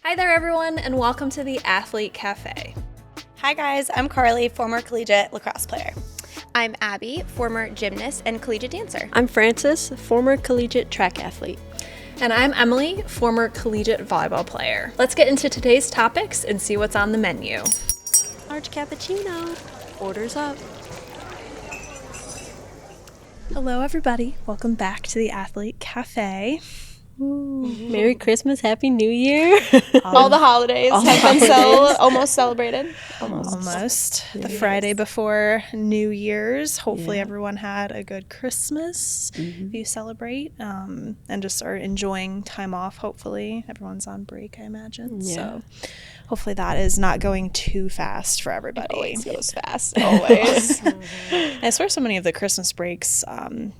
Hi there, everyone, and welcome to the Athlete Cafe. Hi guys, I'm Carly, former collegiate lacrosse player. I'm Abby, former gymnast and collegiate dancer. I'm Frances, former collegiate track athlete. And I'm Emily, former collegiate volleyball player. Let's get into today's topics and see what's on the menu. Large cappuccino. Orders up. Hello, everybody. Welcome back to the Athlete Cafe. Merry Christmas, Happy New Year. All the holidays have been almost celebrated. Almost. The Friday before New Year's. Hopefully everyone had a good Christmas if you celebrate and just are enjoying time off, hopefully. Everyone's on break, I imagine. Yeah. So hopefully that is not going too fast for everybody. It always goes fast, always. I swear so many of the Christmas breaks,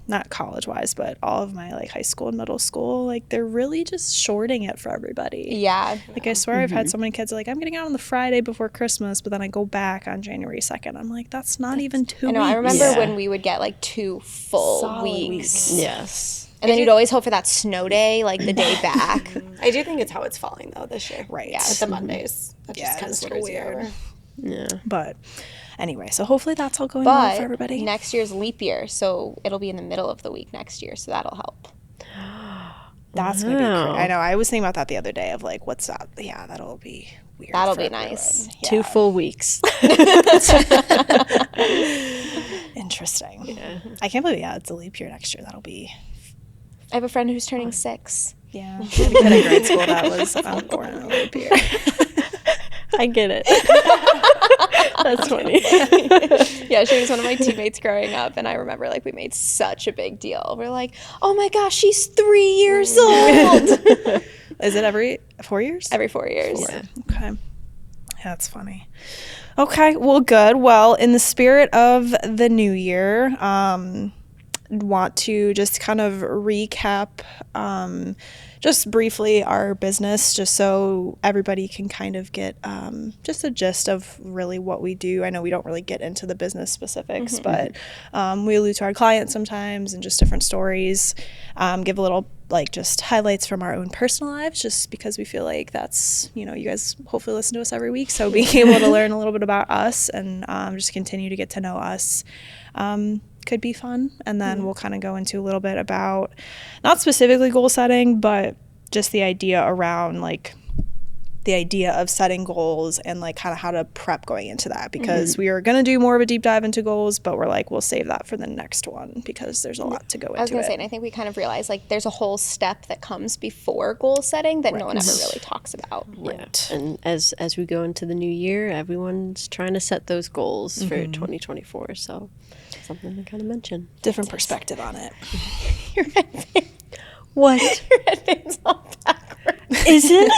not college-wise, but all of my like high school and middle school, like they're really just shorting it for everybody. Yeah. Like I swear I've had so many kids like, I'm getting out on the Friday before Christmas, but then I go back on January 2nd. I'm like, that's not even 2 weeks. I know. I remember when we would get like 2 full Solid weeks. Yes. And then you'd always hope for that snow day, like the day back. I do think it's how it's falling though this year. Right. Yeah, with the Mondays. That just kind of it's screws you over. Yeah. But anyway, so hopefully that's all going well But for everybody. next year's leap year, so it'll be in the middle of the week next year, so that'll help. That's going to be great. I know. I was thinking about that the other day of like, what's that? Yeah, that'll be weird. That'll for be everyone. nice. Yeah. 2 full weeks. Interesting. Yeah. I can't believe, it's a leap year next year. That'll be, I have a friend who's turning 6. yeah. I had a kid in grade school that was born in a leap year. I get it. That's funny. Yeah, she was one of my teammates growing up, and I remember like we made such a big deal. We're like, oh my gosh, she's 3 years old. Is it every 4 years? Every 4 years. Okay. That's funny. Okay, well, good. Well, in the spirit of the new year, want to just kind of recap just briefly our business, just so everybody can kind of get just a gist of really what we do. I know we don't really get into the business specifics, but we allude to our clients sometimes and just different stories, give a little like just highlights from our own personal lives, just because we feel like that's, you guys hopefully listen to us every week, so being able to learn a little bit about us and just continue to get to know us could be fun. And then we'll kind of go into a little bit about not specifically goal setting, but just the idea around like the idea of setting goals and like kind of how to prep going into that, because we are going to do more of a deep dive into goals, but we're like, we'll save that for the next one because there's a lot to go into. I was going to say, and I think we kind of realized like there's a whole step that comes before goal setting that no one ever really talks about. Yeah. And as we go into the new year, everyone's trying to set those goals for 2024. So something to kind of mention. Different perspective on it. Your head What? your headband's all backwards. Is it?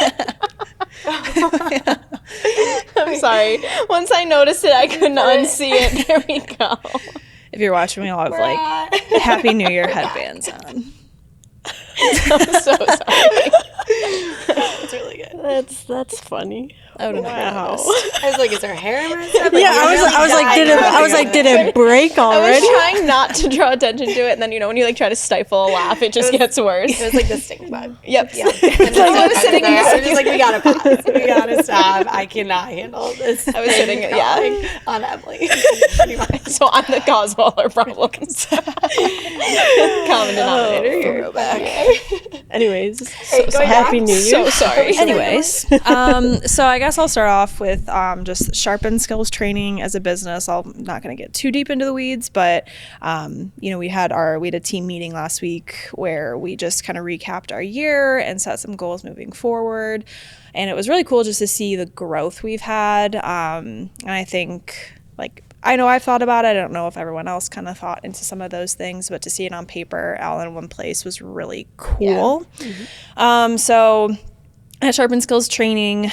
I'm sorry. Once I noticed it, I couldn't unsee it. There we go. If you're watching, we all have like Happy New Year headbands on. I'm so sorry. That's really good. That's funny. I would have never noticed. I was like, is her hair messed up? Yeah, I was like, did it break I was already? trying not to draw attention to it, and then when you like try to stifle a laugh, it just gets worse. It was like the stink bug. Yep. Yeah. And I was sitting there. I was just like, we gotta pause. We gotta stop. I cannot handle this. I was sitting, yeah. on Emily. Pretty much. So I'm the cause of all our problems. Common denominator here. Go back. Anyways, going Happy back. New Year. So sorry. Anyways, so I guess I'll start off with just sharpen skills training as a business. I'm not going to get too deep into the weeds, but we had a team meeting last week where we just kind of recapped our year and set some goals moving forward, and it was really cool just to see the growth we've had. And I think I know I've thought about it. I don't know if everyone else kind of thought into some of those things, but to see it on paper all in one place was really cool. Yeah. So at Sharpen Skills Training,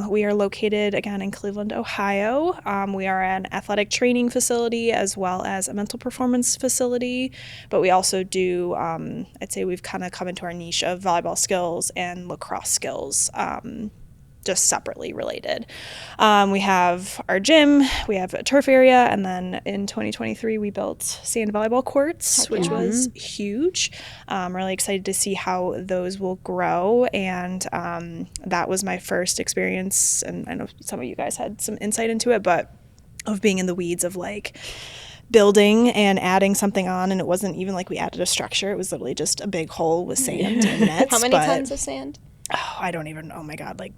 we are located again in Cleveland, Ohio. We are an athletic training facility as well as a mental performance facility, but we also do, I'd say we've kind of come into our niche of volleyball skills and lacrosse skills. just separately related. We have our gym, we have a turf area, and then in 2023 we built sand volleyball courts, which was huge. I'm really excited to see how those will grow, and that was my first experience, and I know some of you guys had some insight into it, but of being in the weeds of like building and adding something on, and it wasn't even like we added a structure. It was literally just a big hole with sand and nets. How many tons of sand? Oh, I don't even, oh my God, like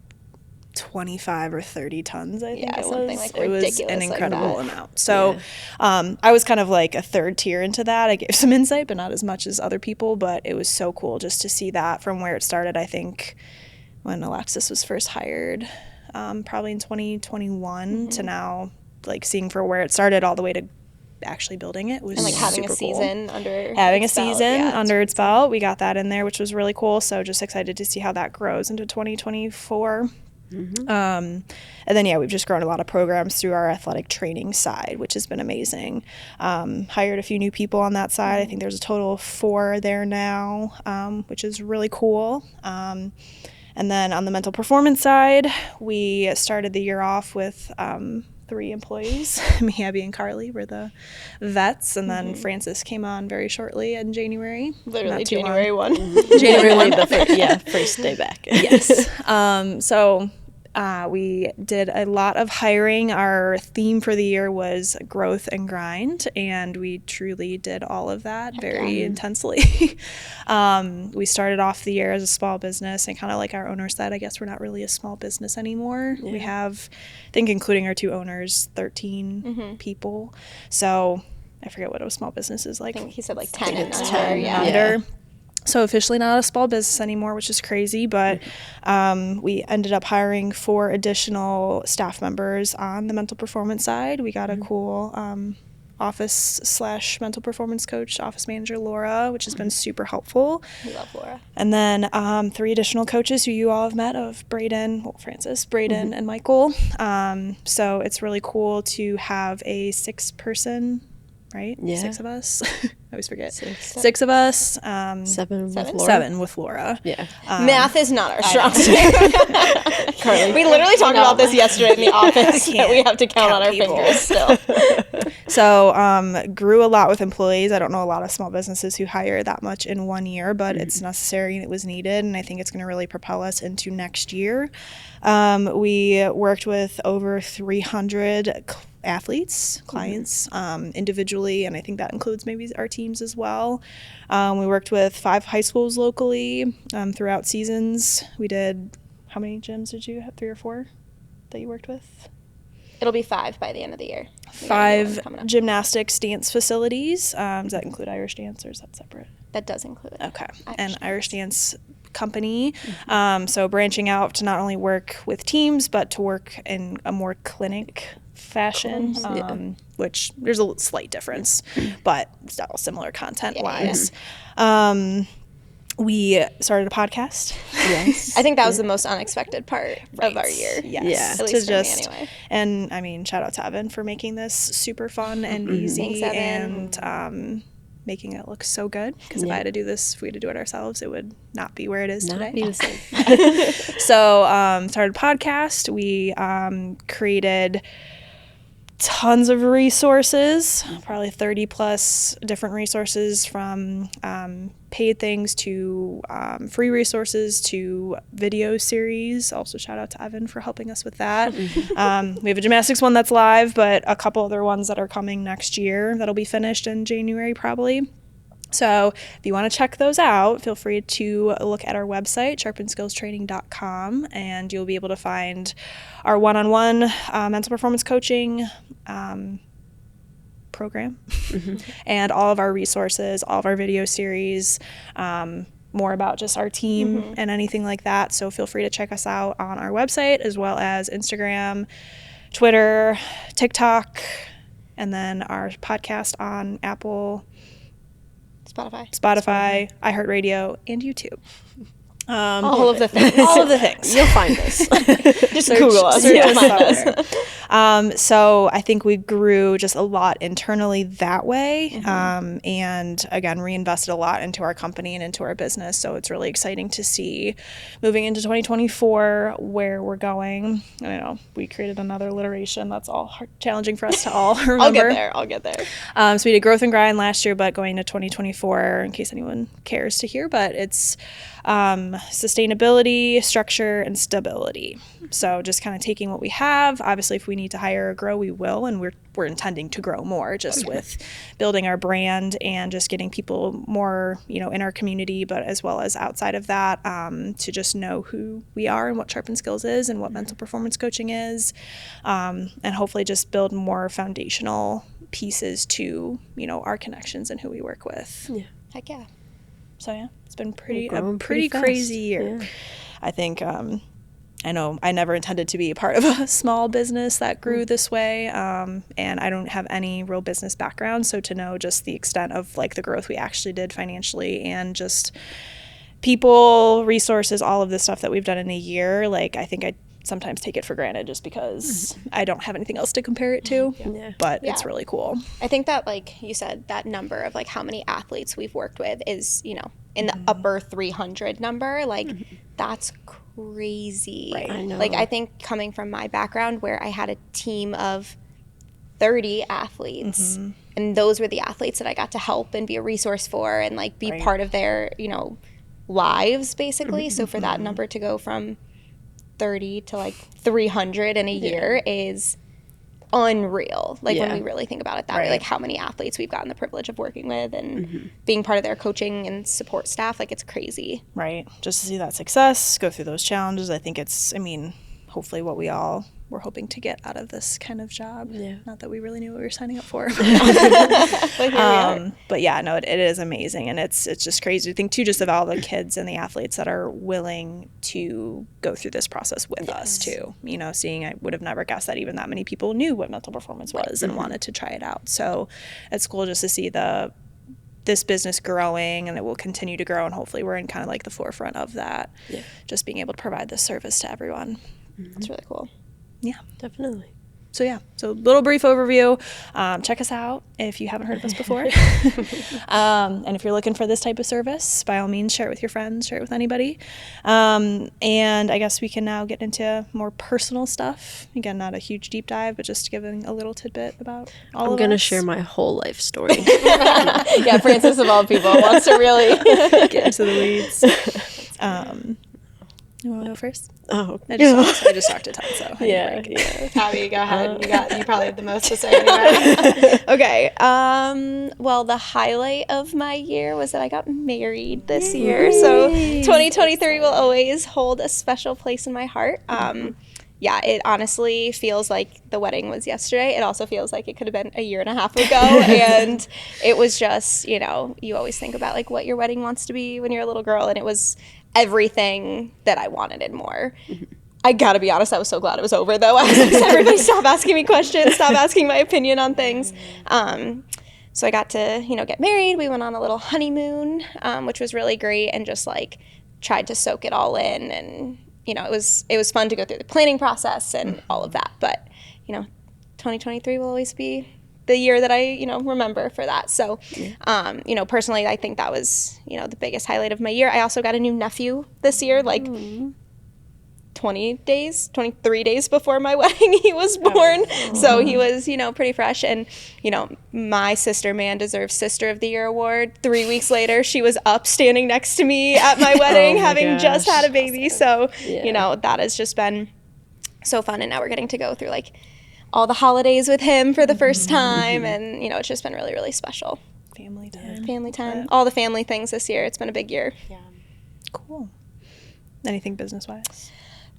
25 or 30 tons, I think it was. Something like it was ridiculous an like incredible that. amount. So I was kind of like a third tier into that. I gave some insight, but not as much as other people, but it was so cool just to see that from where it started. I think when Alexis was first hired, probably in 2021 to now, like seeing for where it started all the way to actually building it was And like having a super cool. season under Having a its belt, season yeah. under its belt, we got that in there, which was really cool. So just excited to see how that grows into 2024. And then we've just grown a lot of programs through our athletic training side, which has been amazing. Hired a few new people on that side. I think there's a total of 4 there now, which is really cool. And then on the mental performance side, we started the year off with 3 employees. Me, Abby, and Carly were the vets, and then Francis came on very shortly in January. Literally Not too long. January 1. January the first day back. Yes. So we did a lot of hiring. Our theme for the year was growth and grind, and we truly did all of that very intensely. We started off the year as a small business, and kind of like our owner said, I guess we're not really a small business anymore. We have, I think including our 2 owners, 13 people. So I forget what a small business is like. I think he said like 10 and under. 10, Yeah. Under. So officially not a small business anymore, which is crazy, but we ended up hiring 4 additional staff members on the mental performance side. We got a cool office/mental performance coach, office manager, Laura, which has been super helpful. We love Laura. And then 3 additional coaches who you all have met of Francis, Braden, and Michael. So it's really cool to have a 6-person, right? Yeah. 6 of us. I always forget. 6 of us. 7 with Laura. 7 with Laura. Yeah. Math is not our strong suit. We literally talked about this yesterday in the office that we have to count on our people. fingers still. So grew a lot with employees. I don't know a lot of small businesses who hire that much in 1 year, but it's necessary and it was needed, and I think it's going to really propel us into next year. We worked with over 300 athletes, clients, individually, and I think that includes maybe our teams as well. We worked with 5 high schools locally throughout seasons. We did, how many gyms did you have? 3 or 4 that you worked with? It'll be 5 by the end of the year. 5 gymnastics dance facilities. Does that include Irish dance, or is that separate? That does include it. Okay. Irish dance company. So branching out to not only work with teams, but to work in a more clinic fashion, which there's a slight difference, but still similar content-wise. We started a podcast. Yes. I think that was the most unexpected part of our year. Yes. Yeah. At least for me anyway. And I mean, shout out to Evan for making this super fun and easy. Thanks, Evan. And making it look so good, because if I had to do this, if we had to do it ourselves, it would not be where it is today. Be the same. So started a podcast. We created tons of resources, probably 30 plus different resources, from paid things to free resources to video series. Also shout out to Evan for helping us with that. We have a gymnastics one that's live, but a couple other ones that are coming next year that'll be finished in January probably. So if you want to check those out, feel free to look at our website, sharpenskillstraining.com, and you'll be able to find our one-on-one mental performance coaching program and all of our resources, all of our video series, more about just our team and anything like that. So feel free to check us out on our website, as well as Instagram, Twitter, TikTok, and then our podcast on Apple, Spotify, iHeartRadio, and YouTube. All of the things. All of the things. You'll find us. Just Google us. Search You'll us find out us. there. So I think we grew just a lot internally that way. And again, reinvested a lot into our company and into our business. So it's really exciting to see moving into 2024 where we're going. I know we created another alliteration that's all challenging for us to all remember. I'll get there. So we did growth and grind last year, but going to 2024, in case anyone cares to hear, but it's sustainability, structure, and stability. So just kind of taking what we have. Obviously, if we need to hire or grow, we will, and we're intending to grow more just with building our brand and just getting people more, in our community, but as well as outside of that, to just know who we are and what Sharpen Skills is and what mental performance coaching is, and hopefully just build more foundational pieces to, our connections and who we work with. Yeah. Heck yeah. So yeah, it's been Growing pretty fast. crazy year. Yeah. I think I know I never intended to be a part of a small business that grew this way, and I don't have any real business background, so to know just the extent of like the growth we actually did financially and just people, resources, all of this stuff that we've done in a year, like I think I sometimes take it for granted just because I don't have anything else to compare it to. Yeah. But Yeah. it's really cool. I think that, like you said, that number of like how many athletes we've worked with is, in the upper 300 number. Like, that's crazy. Right. I know. Like, I think coming from my background where I had a team of 30 athletes, and those were the athletes that I got to help and be a resource for and like be Right. part of their, lives basically. So for that number to go from 30 to like 300 in a year is unreal. Like when Yeah. we really think about it that way, Right. like how many athletes we've gotten the privilege of working with and being part of their coaching and support staff, like it's crazy. Right. Just to see that success, go through those challenges. I think it's, hopefully what we all were hoping to get out of this kind of job. Yeah. Not that we really knew what we were signing up for. But here we are. But yeah, no, it is amazing. And it's just crazy to think too, just of all the kids and the athletes that are willing to go through this process with us too. Seeing, I would have never guessed that even that many people knew what mental performance was and wanted to try it out. So it's cool just to see this business growing, and it will continue to grow, and hopefully we're in kind of like the forefront of that. Yeah. Just being able to provide this service to everyone. It's really cool. Yeah. Definitely. So yeah, so little brief overview. Check us out if you haven't heard of us before. And if you're looking for this type of service, by all means, share it with your friends, share it with anybody. And I guess we can now get into more personal stuff. Again, not a huge deep dive, but just giving a little tidbit about all I'm of going to us. share my whole life story. Yeah, Francis of all people wants to really Get into the weeds. You want to go first? Oh, I just talked a ton, so I need a yeah, break. yeah. Tabby, go ahead. You probably have the most to say anyway. Okay. Well, the highlight of my year was that I got married this year. So 2023 will always hold a special place in my heart. Yeah, it honestly feels like the wedding was yesterday. It also feels like it could have been a year and a half ago. And it was just, you always think about like what your wedding wants to be when you're a little girl. And it was everything that I wanted and more. I gotta be honest, I was so glad it was over though. I was like, everybody stop asking me questions, stop asking my opinion on things. So I got to, get married. We went on a little honeymoon, which was really great, and just like tried to soak it all in. And, it was fun to go through the planning process and all of that. But, 2023 will always be the year that I, remember for that. So, personally, I think that was, the biggest highlight of my year. I also got a new nephew this year, like 23 days before my wedding, he was born. So he was, pretty fresh. And, my sister man deserves Sister of the Year award. 3 weeks later, she was up standing next to me at my wedding, my having just gosh. had a baby. So, Yeah. that has just been so fun. And now we're getting to go through like all the holidays with him for the first time. And, it's just been really, really special. Family time. Family time, all the family things this year. It's been a big year. Cool. Anything business-wise?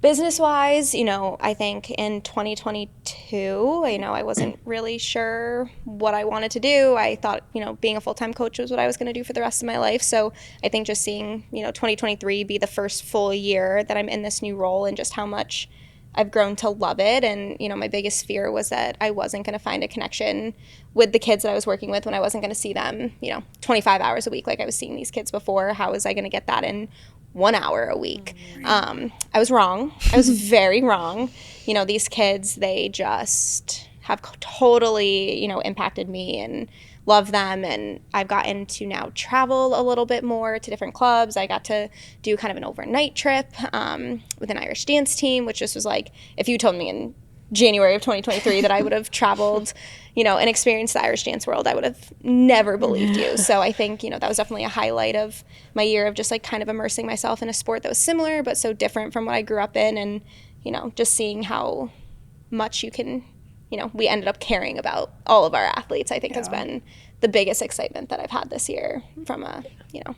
Business-wise, I think in 2022, I wasn't really sure what I wanted to do. I thought, being a full-time coach was what I was going to do for the rest of my life. So I think just seeing, 2023 be the first full year that I'm in this new role and just how much I've grown to love it. And, my biggest fear was that I wasn't going to find a connection with the kids that I was working with when I wasn't going to see them, 25 hours a week like I was seeing these kids before. How was I going to get that in 1 hour a week. I was wrong. I was very wrong. You know, these kids, they just have totally, you know, impacted me and love them. And I've gotten to now travel a little bit more to different clubs. I got to do kind of an overnight trip with an Irish dance team, which just was like, if you told me in January of 2023 that I would have traveled, you know, and experienced the Irish dance world, I would have never believed you. So I think, you know, that was definitely a highlight of my year of just like kind of immersing myself in a sport that was similar but so different from what I grew up in, and, you know, just seeing how much you can, you know, we ended up caring about all of our athletes, I think has been the biggest excitement that I've had this year from a, you know,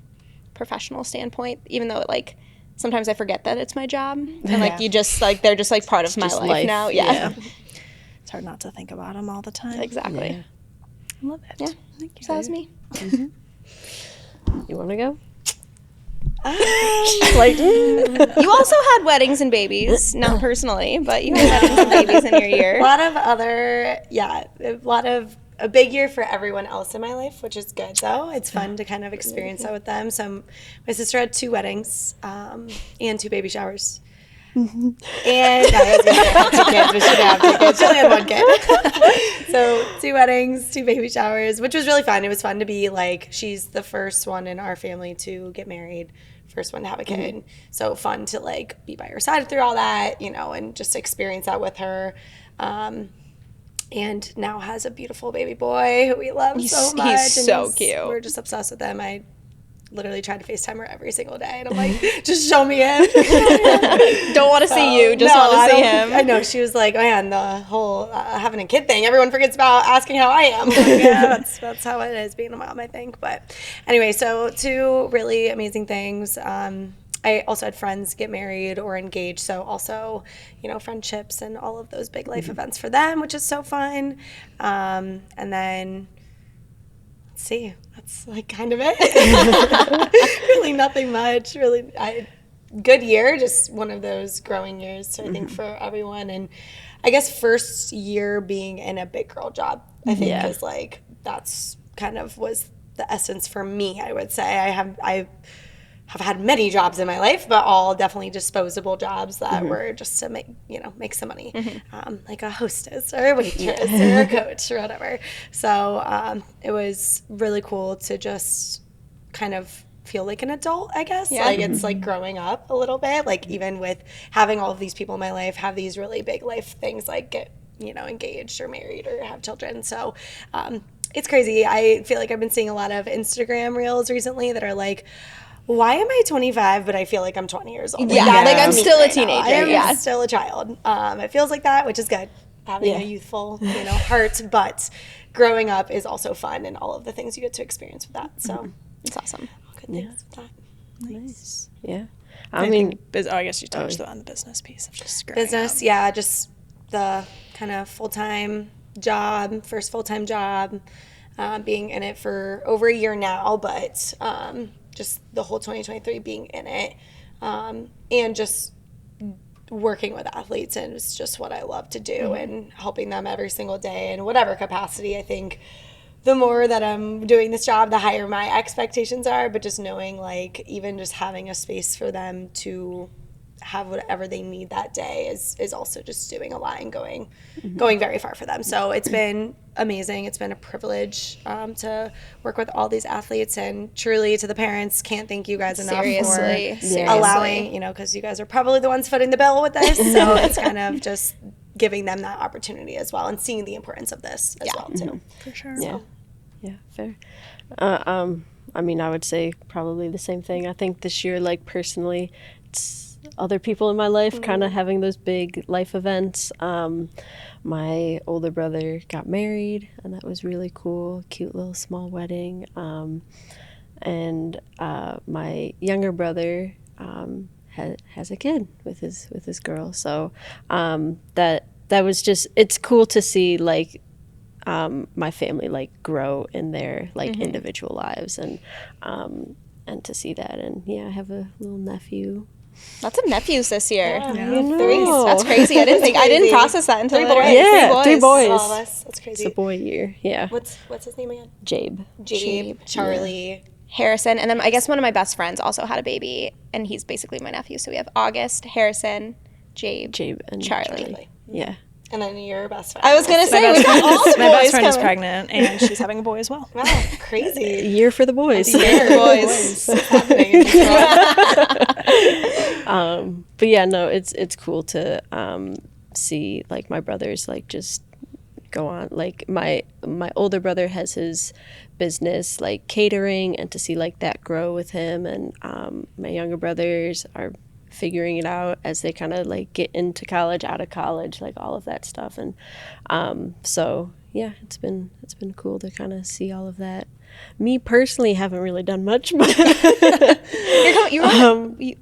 professional standpoint, even though it like, sometimes I forget that it's my job, and like you just like they're just like part of my life now. Yeah. It's hard not to think about them all the time. Exactly. Yeah. I love it. Yeah. Thank you. So that was me. You want to go? You also had weddings and babies, not personally, but you had weddings and babies in your year. A big year for everyone else in my life, which is good though. It's fun to kind of experience that with them. So my sister had 2 weddings and 2 baby showers. And I was going to say I had 2 kids, but she didn't have 2 kids. She only had 1 kid. So 2 weddings, 2 baby showers, which was really fun. It was fun to be like, she's the first one in our family to get married, first one to have a kid. So fun to like be by her side through all that, you know, and just experience that with her. And now has a beautiful baby boy who we love so much. He's and so cute. We're just obsessed with him. I literally try to FaceTime her every single day, and I'm like, just show me him. Don't want to see you, just want to see him. I know. She was like, oh yeah, and the whole having a kid thing, everyone forgets about asking how I am. Like, yeah, that's how it is being a mom, I think. But anyway, so 2 really amazing things. I also had friends get married or engaged, so also, you know, friendships and all of those big life events for them, which is so fun. And then, let's see, that's like kind of it. Really nothing much. Really, good year, just one of those growing years, so I think for everyone. And I guess first year being in a big girl job, I think is like, that's kind of was the essence for me, I would say. I have had many jobs in my life, but all definitely disposable jobs that were just to make some money, like a hostess or a waitress or a coach or whatever. So it was really cool to just kind of feel like an adult, I guess. Yeah. Like it's like growing up a little bit, like even with having all of these people in my life have these really big life things, like get, you know, engaged or married or have children. So it's crazy. I feel like I've been seeing a lot of Instagram reels recently that are like, why am I 25 but I feel like I'm 20 years old? Yeah, like I'm still a teenager. I am still a child. It feels like that, which is good. Having a youthful, you know, heart, but growing up is also fun and all of the things you get to experience with that. So It's awesome. all good things with that. Nice. Yeah. I mean, I guess you touched on the business piece of just growing Business, up. yeah, just the kind of full-time job, first full-time job, being in it for over a year now, but just the whole 2023 being in it, and just working with athletes, and it's just what I love to do, and helping them every single day in whatever capacity. I think the more that I'm doing this job, the higher my expectations are, but just knowing, like, even just having a space for them to have whatever they need that day is also just doing a lot and going very far for them. So it's been amazing. It's been a privilege to work with all these athletes, and truly to the parents, can't thank you guys enough Seriously. for allowing, you know, because you guys are probably the ones footing the bill with this. So it's kind of just giving them that opportunity as well and seeing the importance of this as well too. For sure. yeah. Yeah, fair. I mean, I would say probably the same thing. I think this year, like personally, it's other people in my life kind of having those big life events. My older brother got married, and that was really cool. Cute little small wedding. And my younger brother has a kid with his girl. So that was just, it's cool to see, like, my family like grow in their like individual lives, and to see that. And yeah, I have a little nephew. Lots of nephews this year. Yeah. Three. That's crazy. I didn't process that until Three later. boys. Yeah, 3 boys. All of us. That's crazy. It's a boy year. Yeah. What's his name again? Jabe. Jabe, Charlie, Harrison, and then I guess one of my best friends also had a baby, and he's basically my nephew. So we have August, Harrison, Jabe, and Charlie. Yeah. And then your best friend. I was gonna say we got all the My best boys friend is coming. pregnant, and she's having a boy as well. Wow, crazy. Year for the boys. Boys. What's happening in this world? But yeah, no, it's cool to see like my brothers like just go on. Like my older brother has his business like catering, and to see like that grow with him, and my younger brothers are figuring it out as they kind of like get into college, out of college, like all of that stuff. And so yeah, it's been cool to kind of see all of that. Me personally haven't really done much, but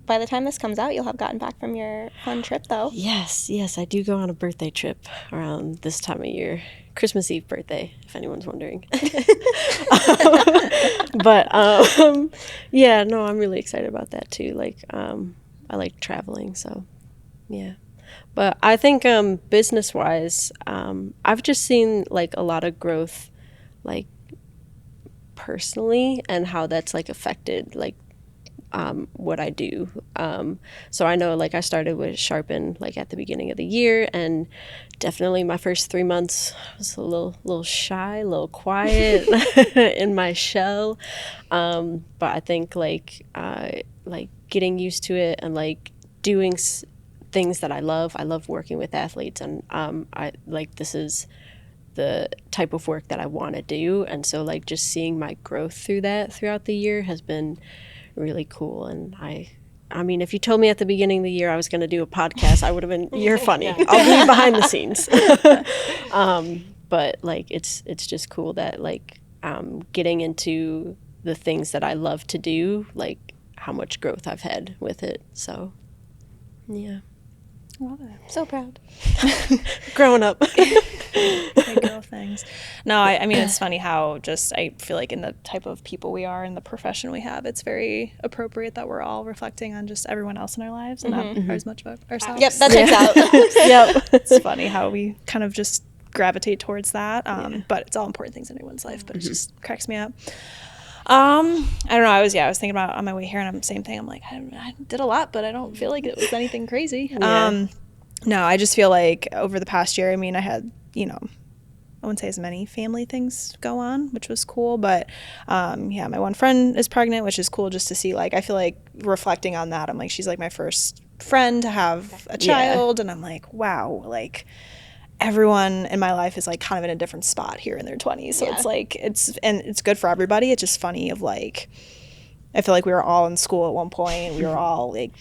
By the time this comes out, you'll have gotten back from your fun trip, though. yes, I do go on a birthday trip around this time of year. Christmas Eve birthday, if anyone's wondering. But yeah, no, I'm really excited about that too. Like I like traveling, so yeah. But I think business wise, I've just seen like a lot of growth, like personally, and how that's like affected like what I do. So I know like I started with Sharpen like at the beginning of the year, and definitely my first 3 months was a little shy, a little quiet in my shell. But I think like getting used to it and like doing things that I love. I love working with athletes, and I like this is the type of work that I want to do. And so like just seeing my growth through that throughout the year has been really cool. And I mean, if you told me at the beginning of the year I was going to do a podcast, I would have been, you're funny. I'll be behind the scenes. But like, it's just cool that like getting into the things that I love to do, like how much growth I've had with it. So yeah. Love it. So proud. Growing up. Big girl things. No, I mean, it's funny how just I feel like in the type of people we are and the profession we have, it's very appropriate that we're all reflecting on just everyone else in our lives and not as much about ourselves. Yep, that checks out. Yep. It's funny how we kind of just gravitate towards that. But it's all important things in everyone's life, but it just cracks me up. I don't know. I was thinking about on my way here, and I'm same thing. I'm like, I did a lot, but I don't feel like it was anything crazy. No, I just feel like over the past year, I mean, I had, I wouldn't say as many family things go on, which was cool. But my one friend is pregnant, which is cool just to see. Like, I feel like reflecting on that, I'm like, she's like my first friend to have a child, and I'm like, wow, like everyone in my life is like kind of in a different spot here in their 20s. So it's like, it's good for everybody. It's just funny of like, I feel like we were all in school at one point. We were all like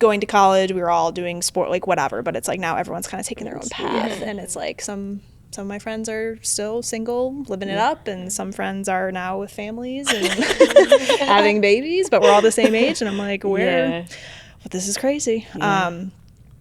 going to college. We were all doing sport, like whatever. But it's like now everyone's kind of taking their own path. And it's like some of my friends are still single, living it up. And some friends are now with families and having babies. But we're all the same age. And I'm like, but this is crazy.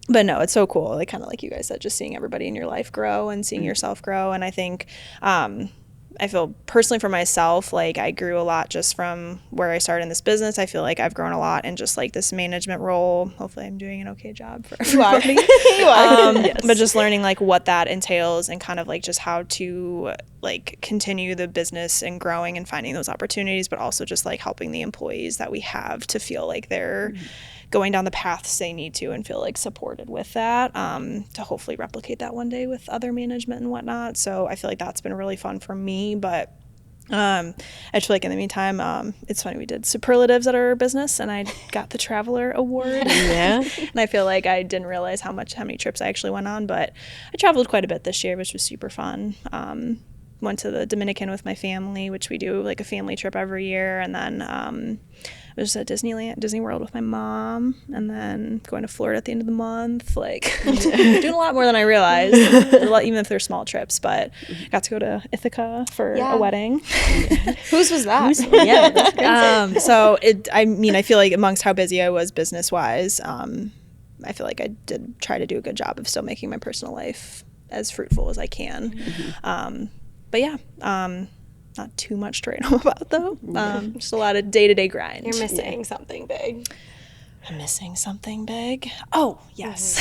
But no, it's so cool. Like kind of like you guys said, just seeing everybody in your life grow and seeing yourself grow. And I think I feel personally for myself, like I grew a lot just from where I started in this business. I feel like I've grown a lot in just like this management role. Hopefully I'm doing an okay job for everybody. You are. But just learning like what that entails and kind of like just how to like continue the business and growing and finding those opportunities, but also just like helping the employees that we have to feel like they're going down the paths they need to and feel like supported with that, to hopefully replicate that one day with other management and whatnot. So I feel like that's been really fun for me. But I just feel like in the meantime, it's funny, we did superlatives at our business and I got the Traveler Award. And I feel like I didn't realize how many trips I actually went on, but I traveled quite a bit this year, which was super fun. Went to the Dominican with my family, which we do like a family trip every year, and then I was at Disney World with my mom, and then going to Florida at the end of the month. Like doing a lot more than I realized, even if they're small trips. But got to go to Ithaca for a wedding. Whose was that? So I feel like amongst how busy I was business wise, I feel like I did try to do a good job of still making my personal life as fruitful as I can. But yeah, not too much to write home about though. Just a lot of day-to-day grind. You're missing something big. I'm missing something big. Oh, yes.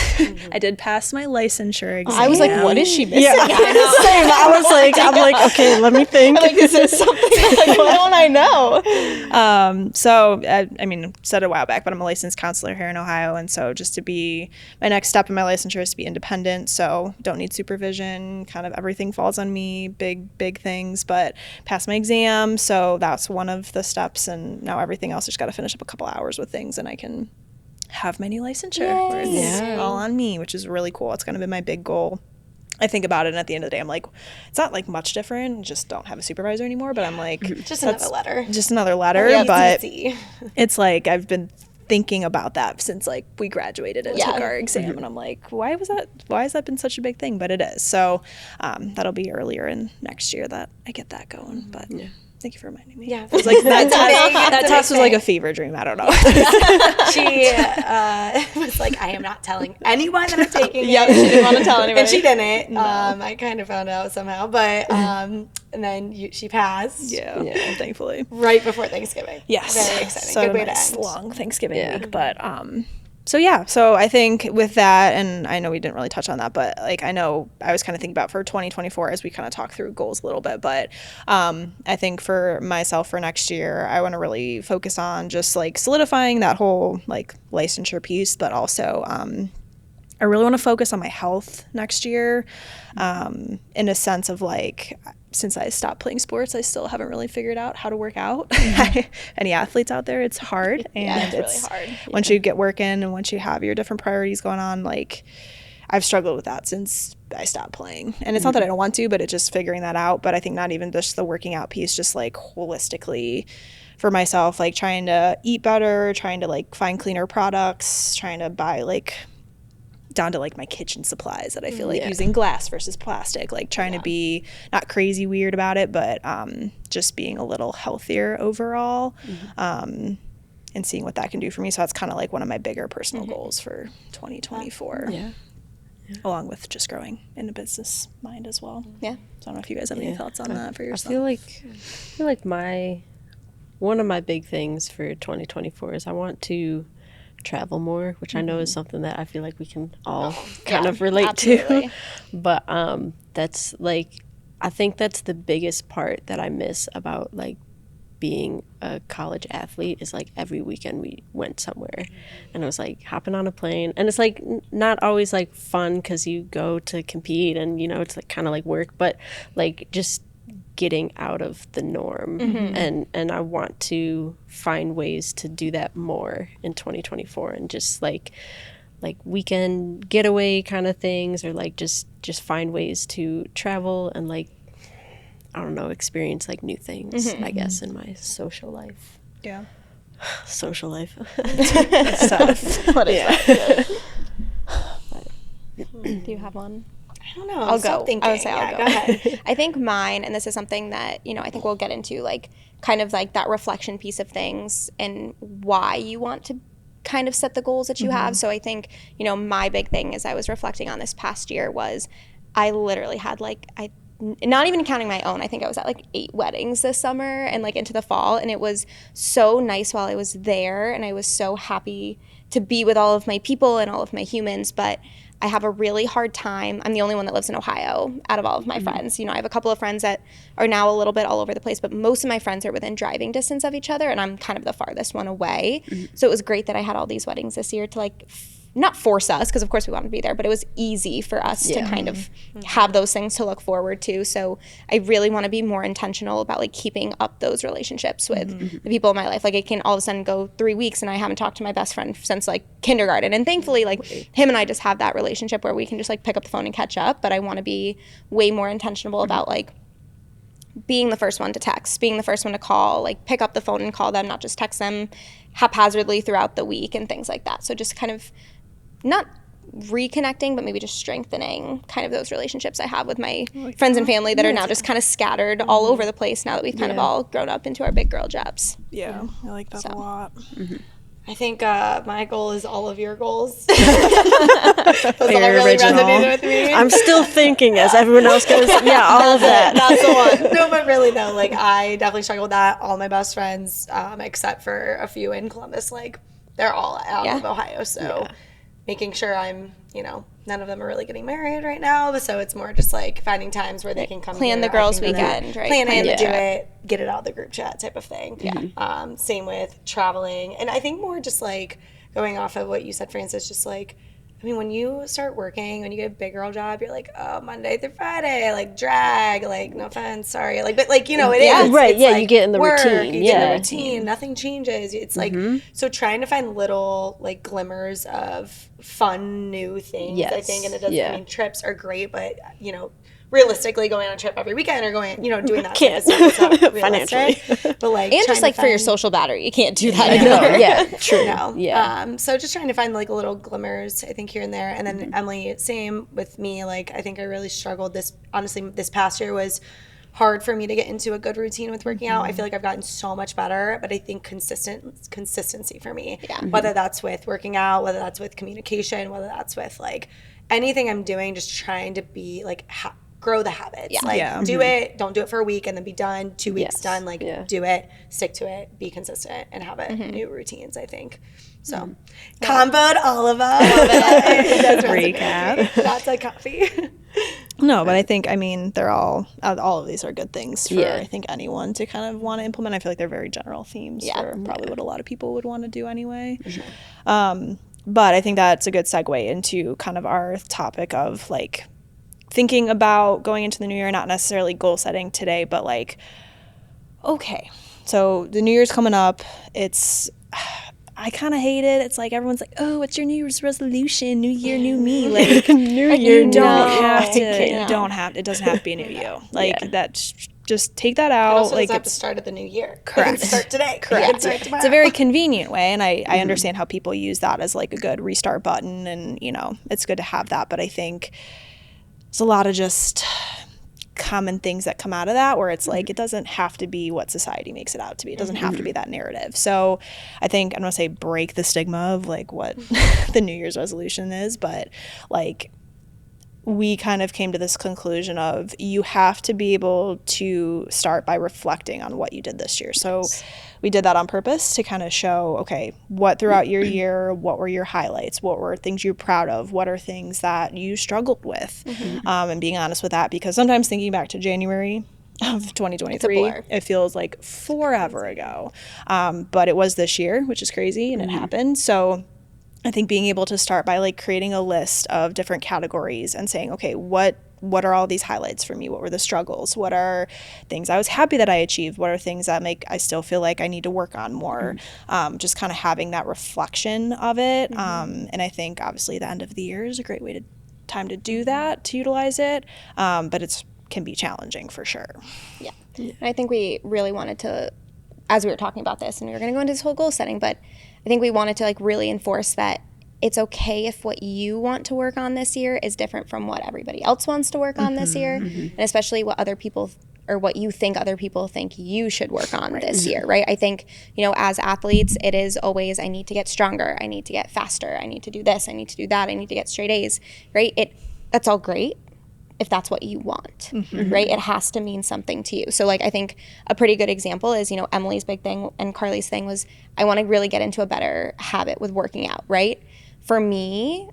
I did pass my licensure exam. I was like, what is she missing? Yeah, same. I was like, I'm like, okay, let me think. Like, is this something? Like, why don't I know? So, I mean, said it a while back, but I'm a licensed counselor here in Ohio. And so just to be, my next step in my licensure is to be independent. So don't need supervision. Kind of everything falls on me, big things, but passed my exam. So that's one of the steps. And now everything else, just got to finish up a couple hours with things and I can have my new licensure where it's all on me, which is really cool. It's kind of been my big goal. I think about it, and at the end of the day, I'm like, it's not like much different. Just don't have a supervisor anymore. But I'm like, Just another letter. just another letter. Yeah, but easy. it's like I've been thinking about that since like we graduated and took our exam, and I'm like, why has that been such a big thing? But it is. So that'll be earlier in next year that I get that going. But thank you for reminding me. Yeah. It's like that a test big was like a thing. fever dream. I don't know. She was like, I am not telling anyone that I'm taking Yep, it. she didn't want to tell anybody. And she didn't. I kind of found out somehow, but and then she passed. yeah, thankfully. Right before Thanksgiving. Yes. Very exciting. So Good way nice to end. long Thanksgiving week. But so I think with that, and I know we didn't really touch on that, but like I know I was kind of thinking about for 2024 as we kind of talk through goals a little bit, but I think for myself for next year, I want to really focus on just like solidifying that whole like licensure piece, but also I really want to focus on my health next year, in a sense of like, since I stopped playing sports, I still haven't really figured out how to work out. Any athletes out there, it's hard. And it's really hard. Once you get working and once you have your different priorities going on, like I've struggled with that since I stopped playing. And it's not that I don't want to, but it's just figuring that out. But I think not even just the working out piece, just like holistically for myself, like trying to eat better, trying to like find cleaner products, trying to buy like down to like my kitchen supplies that I feel like using glass versus plastic, like trying to be not crazy weird about it, but just being a little healthier overall, and seeing what that can do for me. So that's kind of like one of my bigger personal goals for 2024. Along with just growing in a business mind as well. Yeah. So I don't know if you guys have any thoughts on that for I yourself. feel like one of my big things for 2024 is I want to travel more, which I know is something that I feel like we can all kind of relate absolutely. to. But that's like, I think that's the biggest part that I miss about like being a college athlete is like every weekend we went somewhere and it was like hopping on a plane, and it's like not always like fun because you go to compete and you know it's like kind of like work, but like just getting out of the norm. And I want to find ways to do that more in 2024 and just like weekend getaway kind of things, or like just find ways to travel and like I don't know, experience like new things, I guess, in my social life. Yeah. Social life. It's tough. What is that? Do you have one? I don't know. I'll Stop go. Thinking. I would say I'll go. Go ahead. I think mine, and this is something that, you know, I think we'll get into, like, kind of like that reflection piece of things and why you want to kind of set the goals that you have. So I think, you know, my big thing as I was reflecting on this past year was I literally had like, not even counting my own, I think I was at like 8 weddings this summer and like into the fall. And it was so nice while I was there. And I was so happy to be with all of my people and all of my humans. But I have a really hard time. I'm the only one that lives in Ohio out of all of my friends. You know, I have a couple of friends that are now a little bit all over the place, but most of my friends are within driving distance of each other, and I'm kind of the farthest one away. So it was great that I had all these weddings this year to like not force us, because of course we wanted to be there, but it was easy for us to kind of have those things to look forward to. So I really want to be more intentional about like keeping up those relationships with the people in my life. Like it can all of a sudden go 3 weeks and I haven't talked to my best friend since like kindergarten. And thankfully like him and I just have that relationship where we can just like pick up the phone and catch up. But I want to be way more intentional about like being the first one to text, being the first one to call, like pick up the phone and call them, not just text them haphazardly throughout the week and things like that. So just kind of not reconnecting, but maybe just strengthening kind of those relationships I have with my friends and family that are now just kind of scattered all over the place now that we've kind of all grown up into our big girl jobs. Yeah, I like that a lot. I think my goal is all of your goals. Those all really original. resonated with me. I'm still thinking as everyone else goes, yeah, all of that. That's the one. No, but really though, like I definitely struggle with that. All my best friends, except for a few in Columbus, like they're all out Yeah. of Ohio. So making sure I'm, none of them are really getting married right now. So it's more just like finding times where they can come Plan here. the I girls' can go there, weekend, right? Plan Plan it, the do trip. it, get it out of the group chat type of thing. Yeah. Same with traveling. And I think more just like going off of what you said, Francis, just like, I mean, when you start working, when you get a big girl job, you're like, oh, Monday through Friday, like drag, like no offense, sorry, like, but like, it is. Right, It's yeah, like you get in the work, routine, you get in yeah. the routine, nothing changes. It's like, so trying to find little like glimmers of fun, new things, I Yes, think, and it doesn't, yeah. I mean, trips are great, but, realistically going on a trip every weekend or going, doing that Can't. type of stuff is not Financially. realistic. But like, And trying just to like for your find- social battery, you can't do that No, anymore. yeah, true. no. Yeah. So just trying to find like little glimmers, I think, here and there. And then Mm-hmm. Emily, same with me. Like, I think I really struggled this past year was hard for me to get into a good routine with working out. I feel like I've gotten so much better, but I think consistency for me, whether that's with working out, whether that's with communication, whether that's with like anything I'm doing, just trying to be like, grow the habits. Like do it, don't do it for a week and then be done. 2 weeks Yes. done. Like do it, stick to it, be consistent, and have it. New routines, I think. So comboed all of them. Recap. Lots of coffee. No, but I think, they're all of these are good things for, Yeah. I think, anyone to kind of want to implement. I feel like they're very general themes for probably what a lot of people would want to do anyway. But I think that's a good segue into kind of our topic of like thinking about going into the new year, not necessarily goal setting today, but like, okay, so the new year's coming up. I kind of hate it. It's like everyone's like, oh, what's your New Year's resolution? New year, new me. Like, New year, you don't have to. No. You don't have. It doesn't have to be a new you. Like just take that out. Also, like doesn't have to it's start at the new year. Correct. It can start today. correct. It can start tomorrow. It's a very convenient way, and I understand how people use that as like a good restart button, and it's good to have that. But I think there's a lot of just common things that come out of that where it's like it doesn't have to be what society makes it out to be. It doesn't have to be that narrative. So I think I don't want to say break the stigma of like what the New Year's resolution is, but like we kind of came to this conclusion of you have to be able to start by reflecting on what you did this year. So we did that on purpose to kind of show, okay, what throughout your year, what were your highlights? What were things you're proud of? What are things that you struggled with? And being honest with that, because sometimes thinking back to January of 2023, blur. it feels like forever ago. But it was this year, which is crazy, and it happened. So I think being able to start by like creating a list of different categories and saying, okay, what are all these highlights for me? What were the struggles? What are things I was happy that I achieved? What are things that I still feel like I need to work on more? Just kind of having that reflection of it. And I think obviously the end of the year is a great time to do that, to utilize it. But it can be challenging for sure. Yeah. And I think we really wanted to, as we were talking about this, and we were going to go into this whole goal setting, but I think we wanted to like really enforce that it's okay if what you want to work on this year is different from what everybody else wants to work on this year, and especially what other people or what you think other people think you should work on this year, right? I think, as athletes, it is always, I need to get stronger, I need to get faster, I need to do this, I need to do that, I need to get straight A's, right? That's all great if that's what you want, right? It has to mean something to you. So like, I think a pretty good example is, Emily's big thing and Carly's thing was, I want to really get into a better habit with working out, right? For me,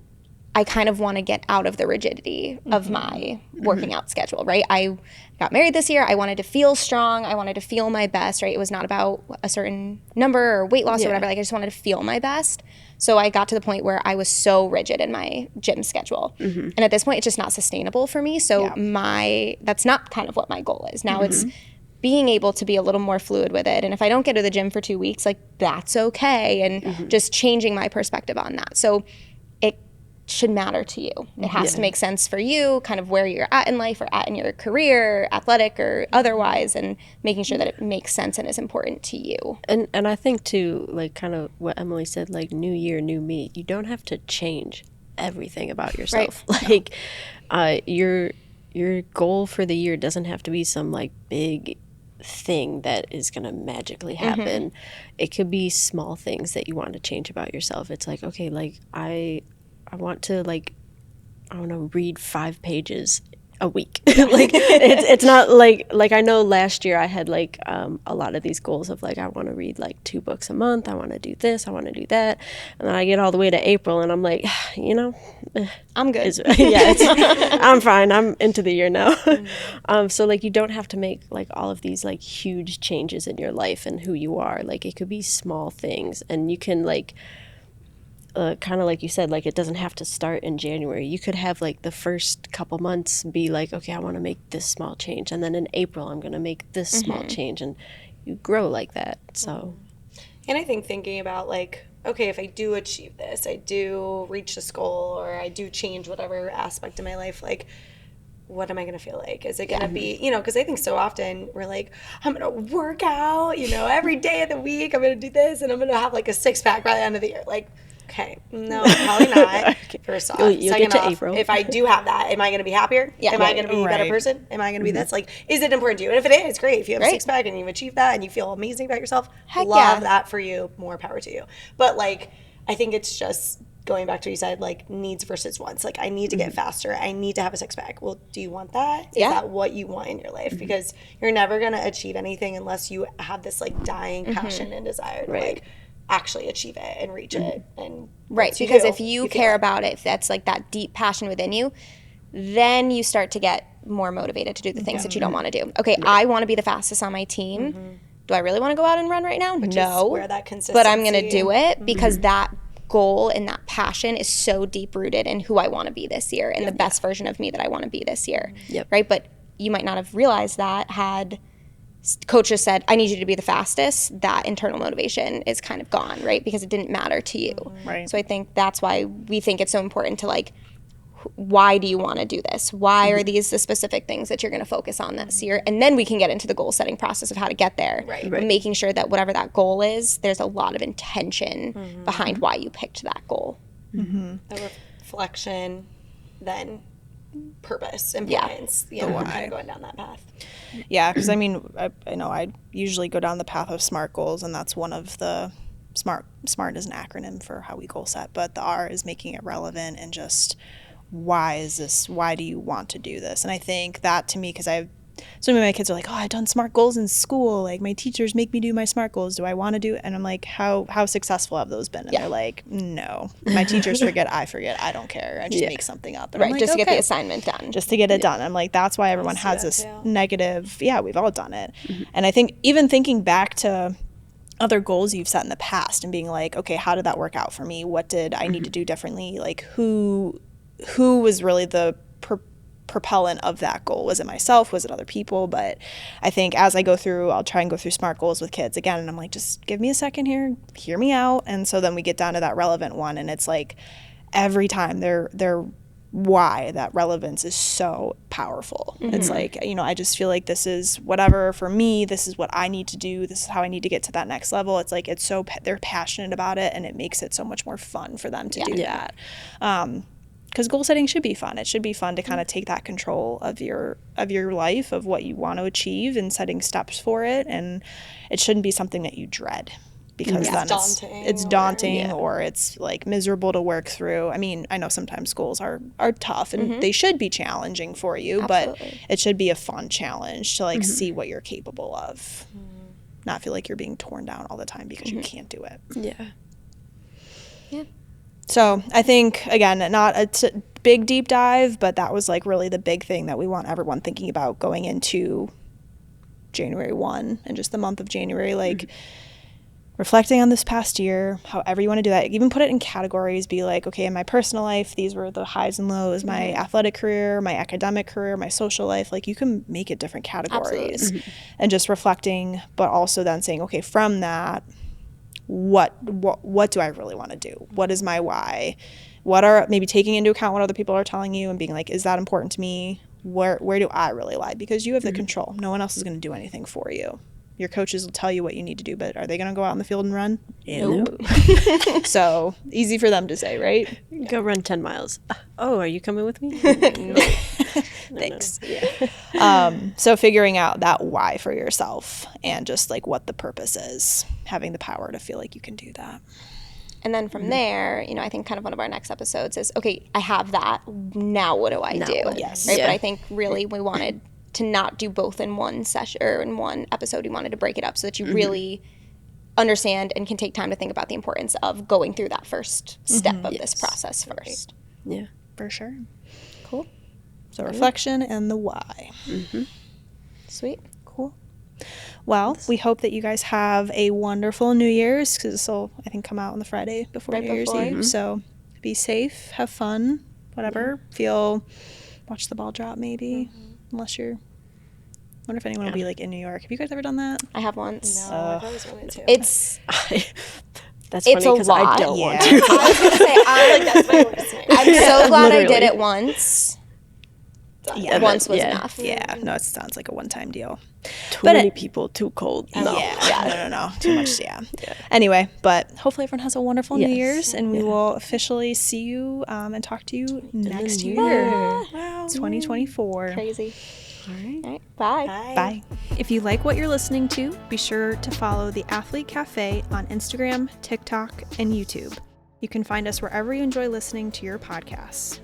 I kind of want to get out of the rigidity of my working out schedule, right? I got married this year. I wanted to feel strong. I wanted to feel my best, right? It was not about a certain number or weight loss or whatever. Like I just wanted to feel my best. So I got to the point where I was so rigid in my gym schedule. And at this point, it's just not sustainable for me. So that's not kind of what my goal is. Now it's being able to be a little more fluid with it. And if I don't get to the gym for 2 weeks, like that's okay. And just changing my perspective on that. So it should matter to you. It has to make sense for you, kind of where you're at in life or at in your career, athletic or otherwise, and making sure that it makes sense and is important to you. And I think too, like kind of what Emily said, like new year, new me. You don't have to change everything about yourself. Like your goal for the year doesn't have to be some like big thing that is going to magically happen. It could be small things that you want to change about yourself. It's like, okay, like I want to like, I don't know, read 5 pages a week. Like it's not like I know last year I had like a lot of these goals of like I want to read like 2 books a month, I want to do this, I want to do that, and then I get all the way to April and I'm like, you know, I'm good. I'm fine. I'm into the year now. So like you don't have to make like all of these like huge changes in your life and who you are. Like it could be small things, and you can like kind of like you said, like it doesn't have to start in January. You could have like the first couple months be like, okay, I want to make this small change, and then in April I'm going to make this small change, and you grow like that. So, and I think thinking about like, okay, if I do achieve this, I do reach this goal, or I do change whatever aspect of my life, like, what am I going to feel like? Is it going to be, you know, because I think so often we're like, I'm going to work out, you know, every day of the week, I'm going to do this, and I'm going to have like a 6-pack by the end of the year. Like, okay, no, probably not. First off. You'll Second get to off, April. if I do have that, am I going to be happier? Yeah. Am I going to be a better person? Am I going to be this? Like, is it important to you? And if it is, great. If you have a 6-pack and you've achieved that and you feel amazing about yourself, Heck love yeah. that for you. More power to you. But like, I think it's just going back to what you said, like needs versus wants. Like, I need to get faster. I need to have a 6-pack. Well, do you want that? Is Yeah. that what you want in your life? Because you're never going to achieve anything unless you have this like dying passion and desire to like actually achieve it and reach it. And Right, once you because do, if you feel care it. about it, if that's like that deep passion within you, then you start to get more motivated to do the things that you don't want to do. Okay, I want to be the fastest on my team. Do I really want to go out and run right now? No. where that But I'm going to consistency- do it because that goal and that passion is so deep rooted in who I want to be this year and the best version of me that I want to be this year. Yep. Right? But you might not have realized that had coaches said, I need you to be the fastest, that internal motivation is kind of gone, right? Because it didn't matter to you. Right. So I think that's why we think it's so important to like, why do you want to do this? Why are these the specific things that you're going to focus on this year? And then we can get into the goal setting process of how to get there. Right. But making sure that whatever that goal is, there's a lot of intention behind why you picked that goal. a reflection, then purpose and Yeah. plans. You know, kind of going down that path. Yeah, because I mean, I know I usually go down the path of SMART goals, and that's one of the SMART is an acronym for how we goal set, but the R is making it relevant and just why do you want to do this? And I think that to me, because so many of my kids are like, oh, I've done SMART goals in school, like my teachers make me do my SMART goals, do I want to do it? And I'm like, how successful have those been? And they're like, no, my teachers forget, I don't care, I just make something up. And I'm Right. like, Just to get okay. the assignment done. Just to get it done. I'm like, that's why everyone has that this too. negative, we've all done it. And I think even thinking back to other goals you've set in the past and being like, okay, how did that work out for me? What did I need to do differently? Like who was really the propellant of that goal? Was it myself? Was it other people? But I think as I go through, I'll try and go through SMART goals with kids again. And I'm like, just give me a second here, hear me out. And so then we get down to that relevant one. And it's like every time they're why that relevance is so powerful. It's like, you know, I just feel like this is whatever for me, this is what I need to do, this is how I need to get to that next level. It's like it's so they're passionate about it, and it makes it so much more fun for them to do that. Because goal setting should be fun. It should be fun to kind of take that control of your life, of what you want to achieve, and setting steps for it. And it shouldn't be something that you dread, because then it's daunting or it's like miserable to work through. I mean, I know sometimes goals are tough and they should be challenging for you, but it should be a fun challenge to like see what you're capable of. Not feel like you're being torn down all the time because you can't do it. Yeah. So I think, again, not a big deep dive, but that was like really the big thing that we want everyone thinking about going into January 1 and just the month of January, like reflecting on this past year, however you want to do that. Even put it in categories, be like, okay, in my personal life, these were the highs and lows, my athletic career, my academic career, my social life. Like you can make it different categories and just reflecting, but also then saying, okay, from that, what do I really want to do? What is my why? What are, maybe taking into account what other people are telling you and being like, is that important to me? Where do I really lie? Because you have the control. No one else is going to do anything for you. Your coaches will tell you what you need to do, but are they going to go out in the field and run? Nope. So easy for them to say, right? Go run 10 miles. Oh, are you coming with me? Thanks. So figuring out that why for yourself and just like what the purpose is, having the power to feel like you can do that. And then from there, I think kind of one of our next episodes is, okay, I have that. Now what do I do? what? Yes. Right? Yeah. But I think really we wanted to not do both in one session or in one episode. We wanted to break it up so that you really understand and can take time to think about the importance of going through that first step of this process first. Yeah. For sure. Cool. So reflection and the why. Sweet. Cool. Well, we hope that you guys have a wonderful New Year's, because this will, I think, come out on the Friday before Right New Year's before. Eve. So be safe, have fun, whatever. Watch the ball drop maybe, unless you're. I wonder if anyone will be like in New York. Have you guys ever done that? I have once. No, I've always wanted to. It's That's It's funny a because I lot. don't want Yeah. to. I was gonna say that's my worst nightmare. I'm so glad I did Literally. it once. Yeah, Once was yeah. enough. Yeah, no, it sounds like a one-time deal. Too But many it- people, too cold. No. Yeah, no, too much, yeah. Anyway, but hopefully everyone has a wonderful New Yes. Year's, and we will officially see you and talk to you next year. Wow. 2024. Crazy. All right. All right. Bye. Bye. If you like what you're listening to, be sure to follow the Athlete Cafe on Instagram, TikTok, and YouTube. You can find us wherever you enjoy listening to your podcasts.